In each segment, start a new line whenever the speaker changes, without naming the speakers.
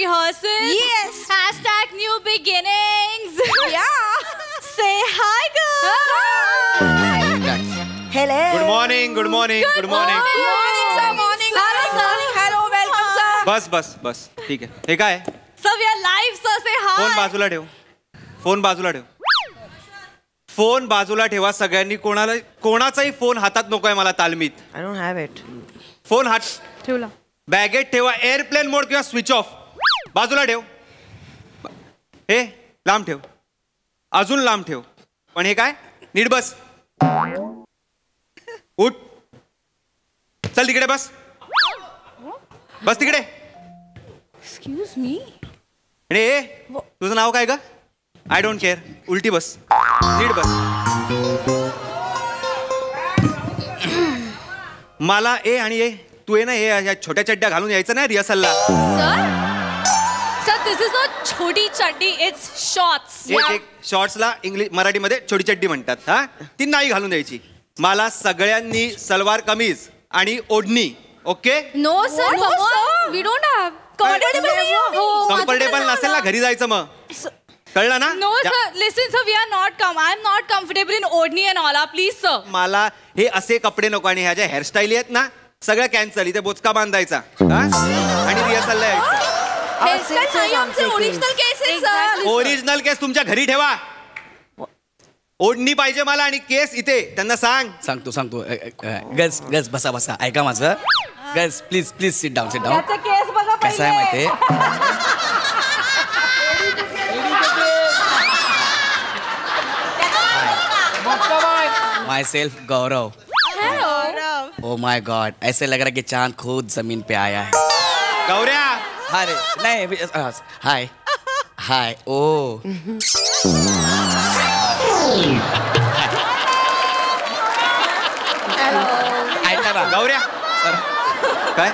rehearsals?
Yes.
#new beginnings.
Yeah.
Say hi, girl.
Hello.
Good morning good morning good morning.
Morning, sir. Morning. Hello. Welcome, sir.
बस बस बस ठीक आहे. हे काय?
So we are live, sir. Say hi.
Phone बाजूला ठेव. Phone बाजूला ठेव. Phone बाजूला ठेवा सगळ्यांनी. कोणाचाही फोन हातात नकोय मला तालमीत.
I don't have it.
Phone हात
ठेवला.
बॅगेत ठेवा. एअरप्लेन मोड किंवा स्विच ऑफ. बाजूला ठेव. हे लांब ठेव. अजून लांब ठेव. पण हे काय? नीट बस. उठ. चल तिकडे बस. बस तिकडे.
Excuse me.
अरे तुझं नाव काय ग? I don't care. उलटी बस. नीट बस. मला ए आणि ए तू ये ना हे छोट्या चड्ड्या घालून यायचं ना रिहर्सलला.
Sir, this is not छोटी चड्डी. It's shorts.
एक शॉर्ट्सला इंग्लिश मराठीमध्ये छोटी चड्डी म्हणतात. हा ती नाही घालून द्यायची. मला सगळ्यांनी सलवार कमीज आणि ओढणी. Okay.
No, sir. No, sir. We don't have.
Comfortable नसेल ना घरी जायचं मग. कळलं ना?
No, sir. Listen, sir. We are not I'm not comfortable in odni and all. Please, sir.
मला हे असे कपडे नको. आणि ह्या ज्या हेअरस्टाईल आहेत ना सगळ्या कॅन्सल. इथे बोचका बांधायचा आणि रिहर्सलला यायचं.
Original cases, sir.
ओरिजिनल केस तुमच्या घरी ठेवा. ओढणी पाहिजे मला आणि केस इथे. त्यांना
सांगतो गर्ल्स गर्ल्स बसा बसा. ऐका माझं. Girls please please sit down sit down.
केस बघा.
कसं आहे माहितीये my self Gaurav. Oh my God ऐसे लग रहा है कि चांद खुद जमीन पे आया है.
गौऱ्या.
अरे नहीं हाय हाय. ओ ऐका ना
गौऱ्या. काय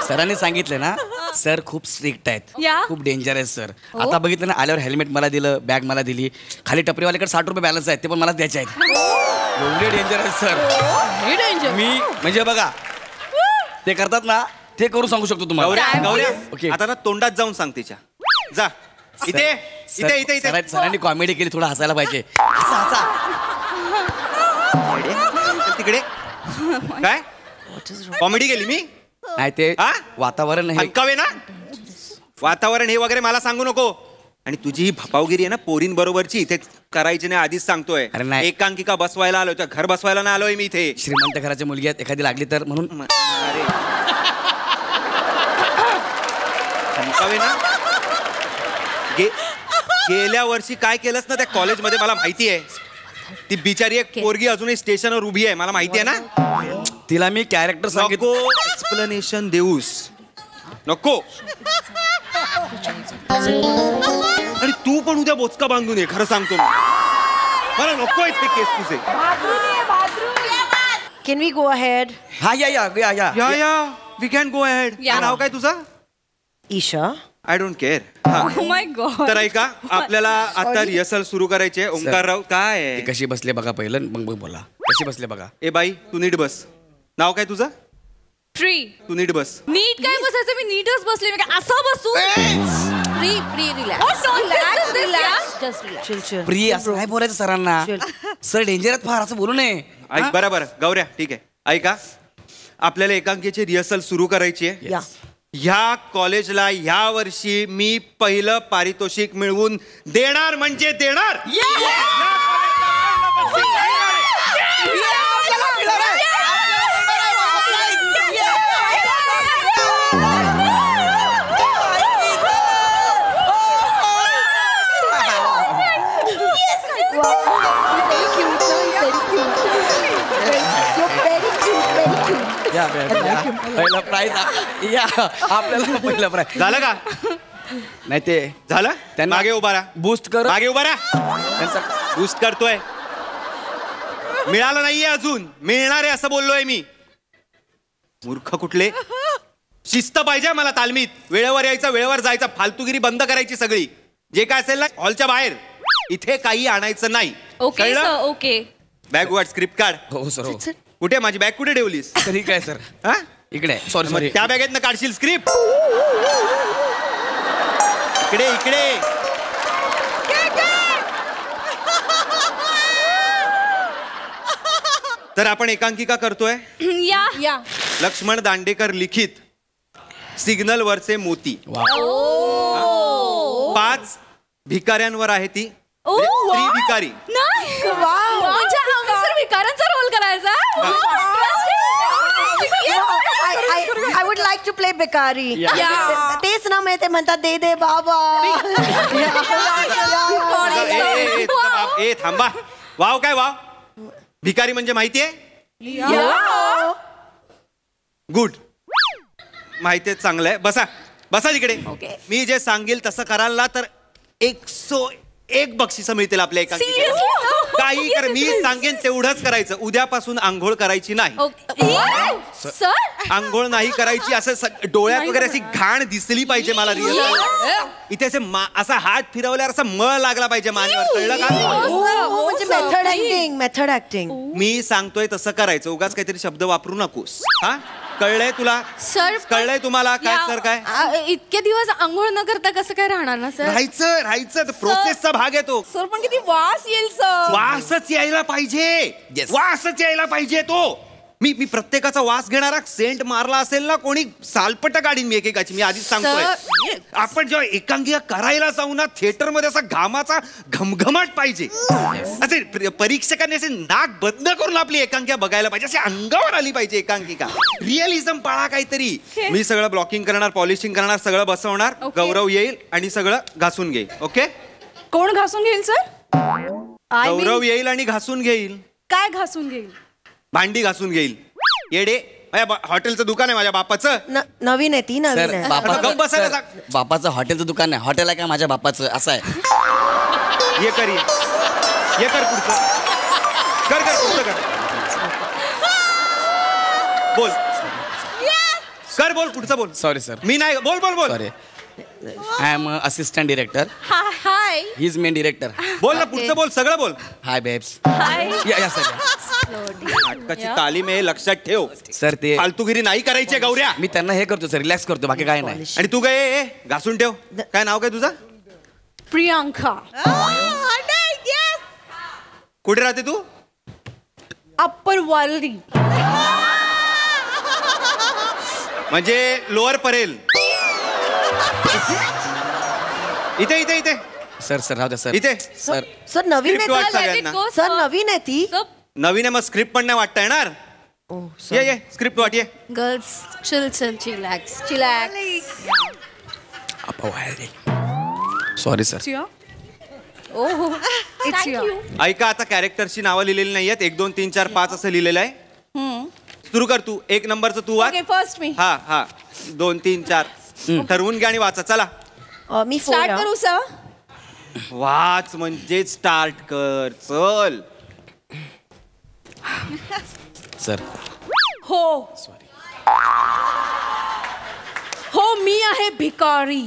सरांनी सांगितलं ना सर खूप स्ट्रिक्ट आहेत. खूप डेंजर आहे सर. आता बघितलं ना आल्यावर हेल्मेट मला दिलं बॅग मला दिली. खाली टपरीवाल्याकडे 60 रुपये बॅलन्स आहेत ते पण मला द्यायचे आहेत. एवढे डेंजर आहेत सर. मी म्हणजे बघा ते करतात ना ते करू सांगू शकतो तुम्हाला.
गौऱ्या
ओके
आता ना तोंडात जाऊन सांग तिच्या. जा इथे इथे इथे इथे.
सरांनी कॉमेडी केली थोडं हसायला पाहिजे. हसा
तिकडे. काय कॉमेडी केली मी?
नाही ते वातावरण
हलकावे ना. वातावरण हे वगैरे मला सांगू नको. आणि तुझी ही भपावगिरी आहे ना पोरींबरोबरची इथे करायची नाही आधीच सांगतोय.
अरे नाही.
एकांकिका बसवायला आलोय. घर बसवायला नाही आलोय मी इथे.
श्रीमंत घराची मुलगी आहेत एखादी लागली तर म्हणून.
अरे हलकावे ना. गेल्या वर्षी काय केलंस ना त्या कॉलेजमध्ये मला माहिती आहे. ती बिचारी एक पोरगी अजूनही स्टेशनवर उभी आहे. मला माहिती आहे ना.
तिला मी कॅरेक्टर सांगितलं.
एक्सप्लेनेशन देऊस नको. आणि तू पण उद्या बोचका बांधून ये. खरं सांगतो मला नको इथे केस तुझे.
Can we go ahead?
हा या
वी कॅन गो अहेड. नाव काय तुझं?
Isha.
I don't care.
Oh my God.
तर ऐका आपल्याला आता रिहर्सल सुरू करायची. ओंकारराव काय
कशी बसले बघा पहिलं मग बोला. कशी बसले बघा.
ए बाई तू नीट बस. नाव काय तुझं?
Free.
तू नीट बस.
नीट काय बसायचं? मी नीटच बसले. मी काय असं बसू?
प्रिय असं नाही बोलायचं सरांना. सर डेंजर आहेत फार असं बोलू नये.
ऐक बरोबर गौऱ्या ठीक आहे. ऐका आपल्याला एकांकीची रिहर्सल सुरू करायची आहे. ह्या कॉलेजला ह्या वर्षी मी पहिलं पारितोषिक मिळवून देणार म्हणजे देणार.
पहिला प्राइज आपल्याला पहिला प्राइज
झालं का?
नाही ते
झालं. त्यांना मागे उभा राहा.
बूस्ट कर.
मागे उभा राहा. त्यांचा बूस्ट करतोय. मिळालं नाहीये अजून. मिळणार आहे असं बोललोय मी. मूर्ख कुठले. शिस्त पाहिजे मला तालमीत. वेळेवर यायचं वेळेवर जायचं. फालतूगिरी बंद करायची सगळी. जे काय असेल ना हॉलच्या बाहेर. इथे काही आणायचं नाही.
Okay sir. ओके.
बॅग वाट स्क्रिप्ट काढ.
हो सर.
कुठे माझी बॅग कुठे ठेवलीस?
ठीक आहे सर.
हा
इकडे सॉरी
मग
सॉरी
त्या बॅगेतनं काढशील स्क्रिप्ट. इकडे इकडे. तर आपण एकांकिका करतोय.
या.
लक्ष्मण दांडेकर लिखित सिग्नल वरचे मोती. 5 भिकाऱ्यांवर आहे ती. स्त्री भिकारी.
म्हणजे आम्ही सर विकारांचा रोल करायचा.
I would like to play भिकारी. तेच ना मी ते म्हणतात दे दे बाबा.
ए थांबा. वाव काय वाव. भिकारी म्हणजे माहितीये. गुड. माहितीये चांगलंय. बसा बसा तिकडे. मी जे सांगेल तसं कराल ना तर 101 बक्षिसं मिळतील आपल्या एका. काही कर. मी सांगेन तेवढंच करायचं. उद्यापासून आंघोळ करायची नाही.
सर
आंघोळ नाही करायची. असं डोळ्यात वगैरे अशी घाण दिसली पाहिजे मला. रिअल इथे असे असा हात फिरवल्यावर असा मळ लागला पाहिजे मानेवर. कळलं का.
म्हणजे मेथड ऍक्टिंग.
मी सांगतोय तसं करायचं. उगाच काहीतरी शब्द वापरू नकोस. हा कळलंय तुला.
सर
कळलंय तुम्हाला. काय सर काय
इतके दिवस आंघोळ न करता कसं काय राहणार ना सर.
राहायचं प्रोसेसचा भाग येतो.
सर पण किती वास येईल सर.
वासच यायला पाहिजे. वासच यायला पाहिजे तो. मी प्रत्येकाचा वास घेणारा. सेंट मारला असेल ना कोणी सालपट काढीन मी एकेकाची. मी आधीच सांगतोय. आपण जेव्हा एकांकिका करायला जाऊ ना थिएटर मध्ये असा घामाचा घमघमाट पाहिजे. असे परीक्षकांनी असे नाक बंद करून आपली एकांकिका बघायला पाहिजे. अशी अंगावर आली पाहिजे एकांकिका. रिअलिझम पाळा काहीतरी. मी सगळं ब्लॉकिंग करणार, पॉलिशिंग करणार, सगळं बसवणार. गौरव येईल आणि सगळं घासून घेईल. ओके.
कोण घासून घेईल सर.
गौरव येईल आणि घासून घेईल.
काय घासून घेईल.
भांडी घासून घेईल. येडे. हॉटेलचं दुकान आहे माझ्या बापाचं.
नवीन आहे ती. नवीन
सर
आहे.
बापाचं हॉटेलचं दुकान आहे. हॉटेल आहे का माझ्या बापाचं असं आहे.
ये कर पुढचं. कर पुढचं कर. बोल. कर बोल पुढचं बोल.
Sorry sir.
मी नाही. बोल
sorry. I am assistant director.
Hi.
He is main director.
बोल ना पुढचं बोल. सगळं बोल.
Hi babes.
हाय.
या सर.
नाटकाची तालीम आहे. लक्षात ठेव.
सर ते
फालतूगिरी नाही करायची गौऱ्या.
मी त्यांना हे करतो सर. रिलॅक्स करतो. बाकी काय नाही.
आणि तू काय घासून ठेव. काय नाव काय तुझं.
प्रियांका.
कुठे राहते तू.
अप्पर वालरी.
म्हणजे लोअर परेल. इथे इथे इथे.
सर राहू द्या सर.
इथे
सर नवीन
Script वाच
आहे.
सगळ्यांना.
सर नवीन आहे ती.
नवीन आहे मग स्क्रिप्ट पण नाही वाटता येणार. ये स्क्रिप्ट वाट. ये
गर्ल्स चिलॅक्स.
Sorry sir.
ऐका आता कॅरेक्टरची नावं लिहिलेली नाही आहेत. 1 2 3 4 5 असं लिहिलेलं आहे. सुरू कर तू. 1 नंबरचं तू वाच.
फर्स्ट मी.
हा 2 3 4 ठरवून घ्या आणि वाचा. चला
मी
स्टार्ट करू सर.
वाच म्हणजे स्टार्ट कर. चल.
सर.
हो मी आहे भिकारी.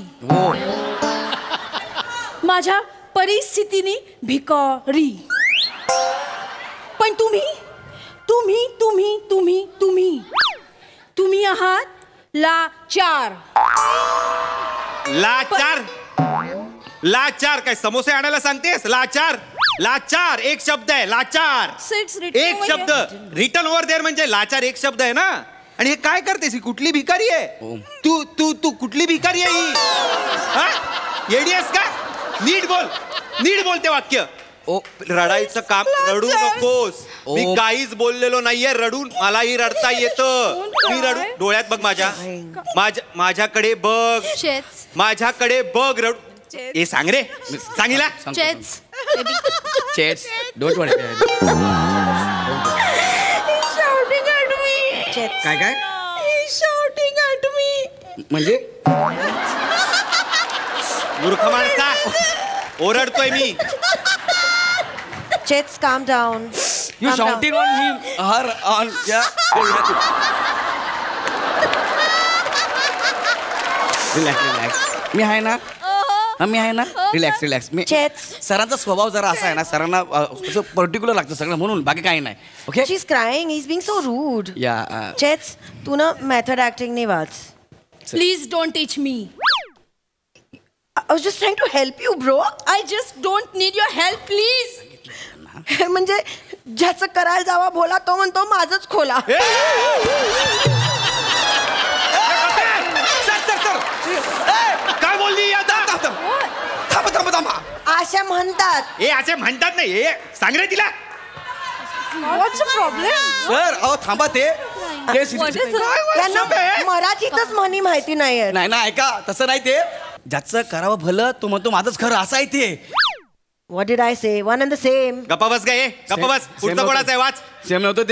माझ्या परिस्थितीने भिकारी. पण तुम्ही आहात लाचार.
लाचार काय समोसे आणायला सांगतेस. लाचार एक शब्द आहे. लाचार एक शब्द. रिटर्न ओव्हर देअर म्हणजे लाचार एक शब्द आहे ना. आणि हे काय करतेस. ही कुठली भिकारी आहे. तू कुठली भिकारी आहे ही. येडी आहेस का. नीट बोल ते वाक्य. रडायचं काम. रडू नकोस. मी काहीच बोललेलो नाहीये. रडून मलाही रडता येतं. मी रडू. डोळ्यात बघ माझ्याकडे बघ. माझ्याकडे बघ. रडू. ए सांग रे. सांगितला.
चेट्स डोंट वरी. काय म्हणजे
मूर्ख माणसा. ओरडतोय मी.
Jets, calm down.
You shouting on him, her, on, yeah. Relax. मी आहे ना. मी आहे ना रिलॅक्स रिलॅक्स मी
चेत
सरांचा स्वभाव जरा असा आहे ना सरांना असं पर्टिक्युलर लागतं सगळं म्हणून बाकी काही नाही okay
she is crying he is being so rude
या
चेत तू ना मेथड ऍक्टिंग नाही वाच.
Please don't teach me.
I was just trying to help you, bro.
I just don't need your help, please.
म्हणजे ज्याचं करायला जावा बोला तो म्हणतो माझंच खोला.
काय बोलली आता?
थांबा थांबा थांबा
अशा म्हणतात.
ए असे म्हणतात नाही हे सांग रे तिला.
What's the problem?
सर अहो थांबा ते
त्यांना मराठीतच म्हणी माहिती नाहीये.
नाही ना ऐका तसं नाही ते ज्याचं करावं भलं तो म्हणतो माझंच खरं असं आहे ते.
What did I say? One and the same.
गप्पा बस काय गप्पा बस पुढचं कोणाचं आहे वाच.
सेम नव्हतं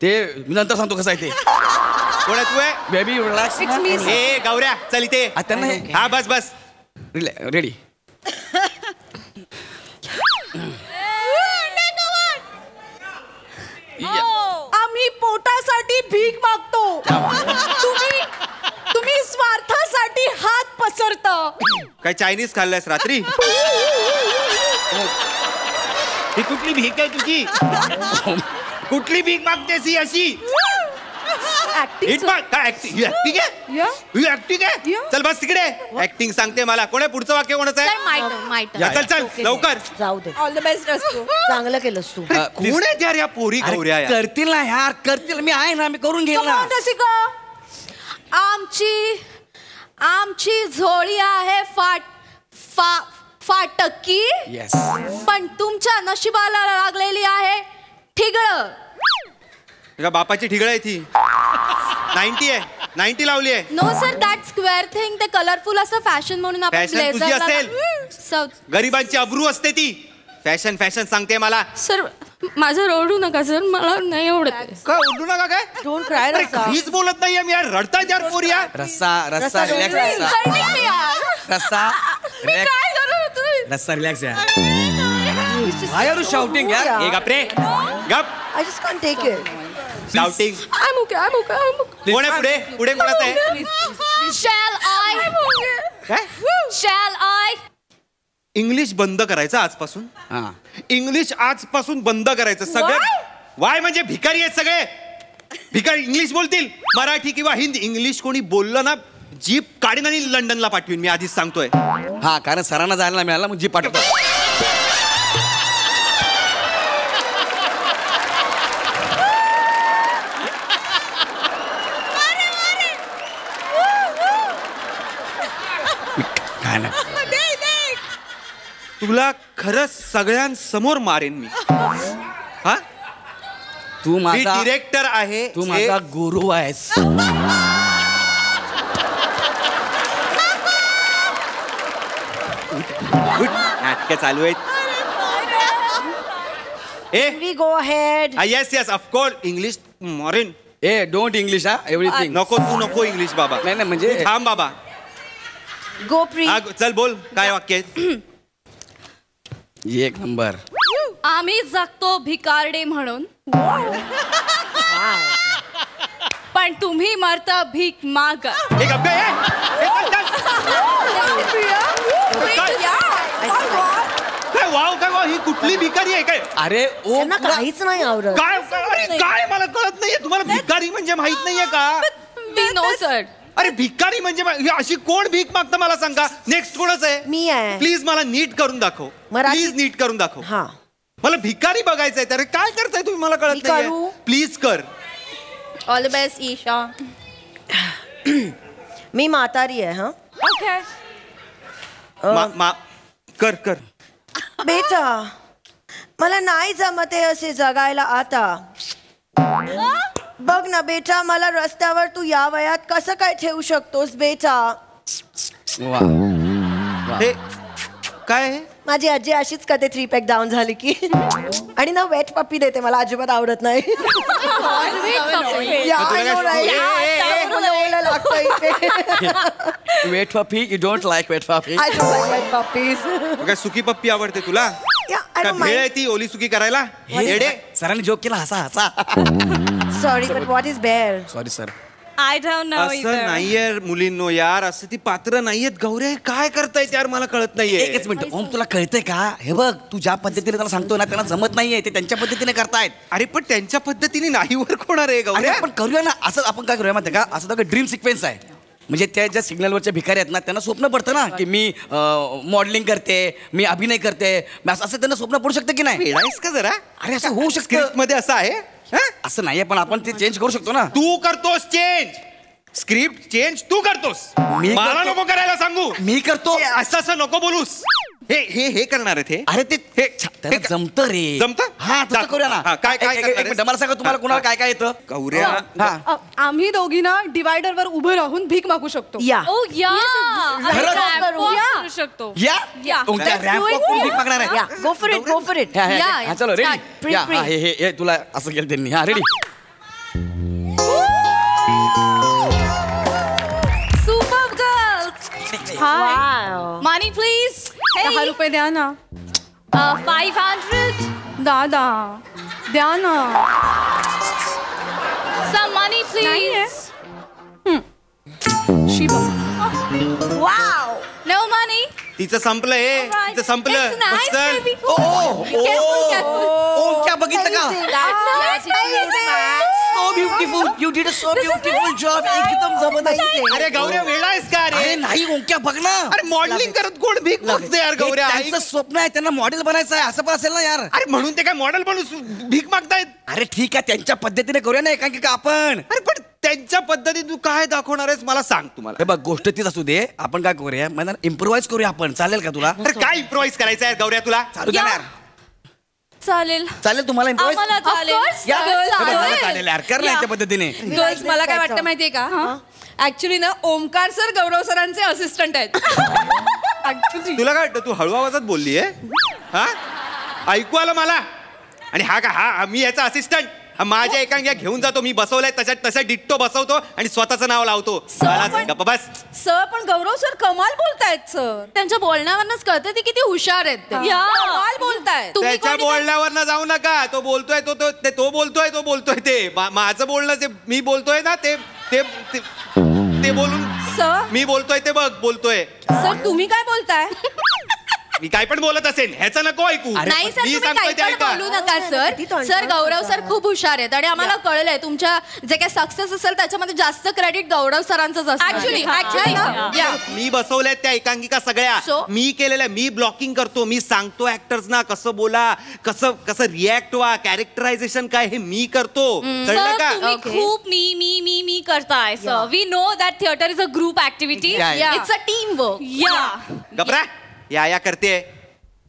ते मी नंतर सांगतो कसं आहे ते.
कोण आहे तू आहे?
बेबी रिलॅक्स
ए गौऱ्या चल इथे.
त्यांना
हा बस बस
रेडी
आम्ही पोटासाठी भीक मागतो. तुम्ही स्वार्थासाठी हात पसरता.
काय चायनीज खाल्लंयस रात्री? ही कुठली भीक आहे तुझी? कुठली भीक मागतेस ही अशी? काय ऍक्टिंग आहे? ऍक्टिंग आहे? चल बस तिकडे ऍक्टिंग सांगते मला. कोण आहे पुढचं वाक्य कोणाचं आहे? चल चल लवकर.
जाऊ दे.
ऑल द बेस्ट असतो.
चांगलं केलंस तू.
कोण आहे यार या पोरी गौऱ्या या?
करतील ना यार करतील मी आहे ना मी करून घेईल ना.
आमची झोळी आहे फाटकी
येस
पण तुमच्या नशिबाला लागलेली आहे ठिगळ.
तुझ्या बापाची ठिगळ आहे ती. 90 आहे 90 लावली आहे.
No sir that square thing ते कलरफुल असं फॅशन म्हणून आपण
Fashion तुझी असेल.
blazer
गरिबांची अब्रू असते ती. फॅशन फॅशन सांगते मला.
सर माझं रडू नका सर मला नाही आवडत.
काय उडू नका काय?
Don't cry,
अरे,
रस्सा.
काहीच बोलत नाहीये मी यार. रडतायत यार पोरी यार.
रस्सा रस्सा रिलॅक्स रस्सा रस्सा रिलॅक्स यार. Why are you shouting यार?
ए गप रे गप.
I just can't take it.
Shouting.
I'm okay.
कोण आहे पुढे? पुढे कोणाचं आहे?
Shall I?
इंग्लिश बंद करायचं आजपासून.
हा
इंग्लिश आजपासून बंद करायचं सगळं. वाय म्हणजे भिकारी आहेत सगळे. भिकारी इंग्लिश बोलतील मराठी किंवा हिंदी. इंग्लिश कोणी बोललं ना जीप काढीन आणि लंडनला पाठवीन मी आधीच सांगतोय.
हा कारण सरांना जायला नाही मिळाला मग जी पाठवतो. काय नाही
तुला खरंच सगळ्यांसमोर मारेन मी. हा
तू
मी
माझा
डिरेक्टर आहे.
तू माझा गुरु आहेस.
नाटक चालू आहेत. ए
We go ahead.
Yes yes of course English moraine.
A don't English हा एव्हरीथिंग.
नको तू नको इंग्लिश बाबा.
नाही नाही म्हणजे
तू थांब बाबा.
Go pre.
हा, चल बोल काय वाक्य आहे?
एक नंबर.
आम्ही जगतो भिकारडे म्हणून पण तुम्ही मरता भीक माग.
हे गप्पे आहे? हे काय वाव काय वाव ही कुठली भिकारी आहे काय?
अरे ओ
त्यांना काहीच नाही आवडत.
काय अरे काय मला कळत नाहीये. तुम्हाला भिकारी म्हणजे माहित नाहीये का?
नो सर
अरे भिकारी म्हणजे ही अशी कोण भीक मागतं मला सांगा. नेक्स्ट कोणच आहे?
मी आहे.
प्लीज मला नीट करून दाखव.
मराठी-
प्लीज नीट करून दाखव.
हा
मला भिकारी बघायचंय. अरे काय करताय तुम्ही मला कळत
मी
नाही.
करू?
प्लीज कर.
All the best Isha.
मी म्हातारी आहे. हा
ओके
कर कर.
बेटा मला नाही जमते असे जगायला आता. बघ ना बेटा मला रस्त्यावर तू या वयात कसं काय ठेवू शकतोस बेटा.
वा
हे काय आहे?
माझी आजी अशीच कधी 3 पॅक डाऊन झाली की आणि ना वेट पप्पी देते मला अजिबात आवडत नाही. या,
तुला
I know,
काय-
right?
ए, ए, ए,
मला ओलं लागतं इथे.
Wet puppy you don't like wet puppy.
I don't like wet puppies.
काय सुकी पप्पी आवडते तुला?
Yeah, I
काय
don't
भेळ
mind.
आहे ती ओली सुकी करायला? येडे.
सरांनी जोक केला हसा हसा.
Sorry, but what is bear?
Sorry sir
I don't know
असं
either.
नाहीये मुलींनो यार, असं ती पात्र नाहीयेत. गौऱ्या काय करतायत यार, मला कळत नाहीये.
एकच मिनिट ओम, तुला कळतंय का? हे बघ, तू ज्या पद्धतीने त्याला सांगतो ना, त्यांना जमत नाहीये, ते त्यांच्या पद्धतीने करतायत.
अरे पण त्यांच्या पद्धतीने नाही वर्क होणार आहे
अरे
गौऱ्या.
आपण करूया ना, असं आपण काय करूया माहिती का? असं ड्रीम सिक्वेन्स आहे. म्हणजे त्या ज्या सिग्नलवरच्या भिकारी आहेत ना, त्यांना स्वप्न पडतं ना की मी मॉडेलिंग करते, मी अभिनय करते, असं त्यांना स्वप्न पडू शकतं की नाही?
वेळायस का जरा?
अरे असं होऊ शकतं.
स्क्रिप्ट मध्ये असं आहे हा?
असं नाहीये, पण आपण ते चेंज करू शकतो ना.
तू करतोस चेंज, स्क्रिप्ट चेंज तू करतोस.
मी
मला
करतो.
नको करायला सांगू.
मी करतो.
असं असं नको बोलूस. हे हे हे करणार आहेत हे.
अरे ते
हे
त्याला जमतं रे.
जमतं?
हा तसं करूया ना.
हा, काय काय
एक
करणार
मिनिट, मला सांगा तुम्हाला कुणाला काय काय येतं?
गौऱ्या
हा
आम्ही दोघी ना डिवायडर वर उभं राहून भीक मागू शकतो.
या
Oh yeah.
खरंच?
Ramp walk
Yeah.
करू शकतो.
या
Yeah.
तुमच्या
Let's
ramp
do it.
Walk भीक मागणार आहे.
या go for it, go for it.
हा, हा, हा,
Yeah,
हा, चलो रेडी.
Pre-
या
pre.
हा, हे तुला असं केलं त्यांनी. हा ready.
Superb girls.
Wow.
Money please. Hey.
10 रुपये द्या ना.
500.
दादा द्या ना.
Some money
नाहीये.
please.
Shiva.
Wow.
No money.
तिचं संपलं हे.
Alright.
तिचं संपलं.
It's nice,
चल.
baby.
ओ क्या बघितलं का? So beautiful, you did a so beautiful job. एकदम जबरदस्त.
अरे गौऱ्या वेळायस का
अरे
रे?
नाही ओंक्या बघ ना.
अरे मॉडेलिंग करत कोण भीक मागते यार
हे
गौऱ्या?
त्यांचं स्वप्न आहे, त्यांना मॉडेल बनायचं आहे, असं पण असेल ना यार.
अरे म्हणून ते काय मॉडेल बनून भीक मागतायत?
अरे ठीक आहे, त्यांच्या पद्धतीने करूया ना एकांकिका आपण.
अरे पण त्यांच्या पद्धतीने तू काय दाखवणार आहेस मला सांग तुम्हाला.
हे बघ, गोष्ट तीच असू दे, आपण काय करूया, मला इम्प्रोवाइज करूया आपण. चालेल का तुला?
अरे काय इम्प्रोवाइज करायचं आहे गौऱ्या तुला?
चालू द्या ना यार.
चालेल.
चालेल तुम्हाला इम्प्रोवाइज?
आम्हाला चालेल.
या,
चालेल.
हे बघ, मला चालेल यार, कर ना याच्या पद्धतीने.
गर्ल्स मला काय वाटतं माहितीये का? ऍक्च्युली ना ओमकार सर गौरव सरांचे असिस्टंट आहेत. Actually.
तुला काय वाटतं तू हळू आवाजात बोलली आहे? हा ऐकू आलं मला? आणि हा का हा मी याचा असिस्टंट? हा माझ्या एकांग्या घेऊन जातो, मी बसवलाय तशा तशा डिट्टो बसवतो आणि स्वतःचं नाव लावतो. गप्प बस.
सर पण गौरव सर कमाल बोलतायत सर. त्यांच्या बोलण्यावरच कळतं ते किती हुशार आहेत ते.
या.
कमाल बोलतायत.
त्याच्या बोलण्यावर न जाऊ नका. तो बोलतोय तो बोलतोय ते माझं बोलणं जे मी बोलतोय ना ते ते ते ते बोलून
सर
मी बोलतोय ते बघ बोलतोय.
सर तुम्ही काय बोलताय?
मी काय पण बोलत असेल ह्याचं नको ऐकू.
नाही सर,
मी
तुम्ही
सांगतोय ते
काही पण
ऐका.
बोलू नका सर. सर गौरव सर खूप हुशार आहेत आणि आम्हाला कळलंय तुमच्या जे काही सक्सेस असेल त्याच्यामध्ये जास्त क्रेडिट गौरव सरांचंच असतं.
ऍक्च्युली
मी बसवल्यात त्या एकांकिका सगळ्या.
So?
मी केलेल्या, मी ब्लॉकिंग करतो, मी सांगतो ऍक्टर्स ना कसं बोला, कसं रिॲक्ट व्हा, कॅरेक्टरायझेशन काय हे मी करतो. कळलं
सर
का?
तुम्ही खूप मी करताय sir. We know that theatre is a group activity.
Yeah, yeah.
It's a team work.
या
गपरा या करते.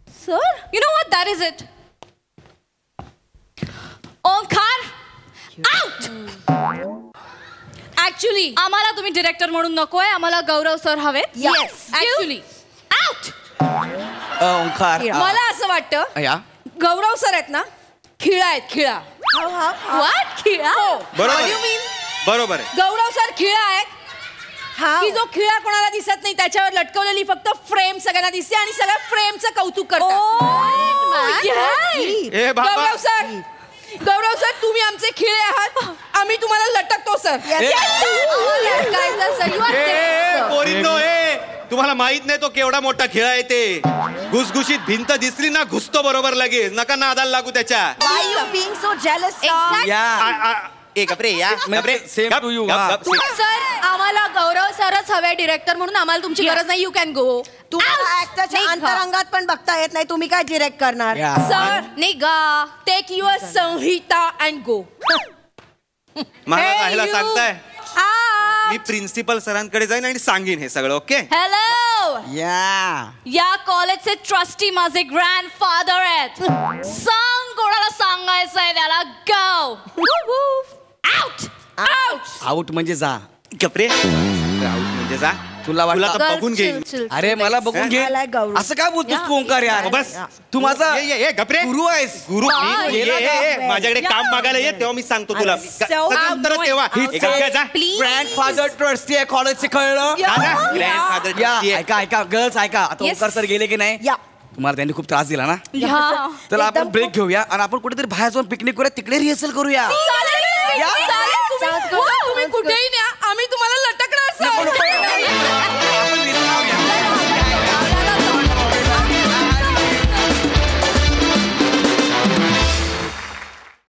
Sir you know what that is it. Omkar out. Actually आम्हाला तुम्ही डिरेक्टर म्हणून नकोय, आम्हाला गौरव सर हवेत.
Yes.
Actually out.
ओंकार
मला असं वाटतं
या
गौरव सर आहेत ना खिळा आहेत खिळा.
What? खिळा?
बरोबर आहे.
गौरव सर खिळा आहेत की जो खिळा कोणाला दिसत नाही त्याच्यावर लटकवलेली फक्त फ्रेम सगळ्यांना दिसते आणि सगळ्या फ्रेमचं कौतुक करतात.
ए बाबा
गौरव सर तुम्ही आमचे खिळे आहात, आम्ही तुम्हाला लटकतो सर.
पोरींनो तुम्हाला माहित नाही तो केवढा मोठा खेळ आहे ते. घुसघुशीत भिंत दिसली ना घुसतो बरोबर लगेच. नका नादाला लागू त्याच्या.
Why you being so jealous, sir?
या
गपरे या गपरे.
Same to you,
गप,
हा.
गप, गप.
सर आम्हाला गौरव सरच हवे डिरेक्टर म्हणून, आम्हाला तुमची गरज नाही. You can go.
तुम्हाला ऍक्टरच्या अंतरंगात पण बघता येत नाही, तुम्ही काय डिरेक्ट करणार?
या.
सर
निघा.
टेक युअर संहिता अँड गो.
मला राहायला
you.
सांगताय. मी प्रिन्सिपल सरांकडे जाईन आणि सांगेन हे सगळं. ओके.
हॅलो.
या
या कॉलेजचे ट्रस्टी माझे ग्रँडफादर आहेत. सांग कोणाला सांगायचंय त्याला. Go out.
आउट म्हणजे जा.
गपरे म्हणजे जा.
तुला वाटलं
तर बघून घेईन.
अरे मला बघून घे.
I like गौरव.
असं काय बोलतोस तू ओंकार यार?
बस
तू माझा
ये गपरे
गुरु आहेस.
गुरु
गेला का?
माझ्याकडे काम मागायला ये तेव्हा मी सांगतो तुला. नंतर तेव्हा जा.
ग्रँडफादर ट्रस्टी आहे कॉलेजचे, कळलं?
ग्रँडफादर
या ऐका गर्ल्स ऐका. आता ओंकार सर गेले की नाही?
या.
तुम्हाला त्यांनी खूप त्रास दिला ना.
हा.
तर आपण ब्रेक घेऊया आणि आपण कुठेतरी बाहेर जाऊन पिकनिक करूया, तिकडे रिहर्सल करूया.
तुम्ही कुठेही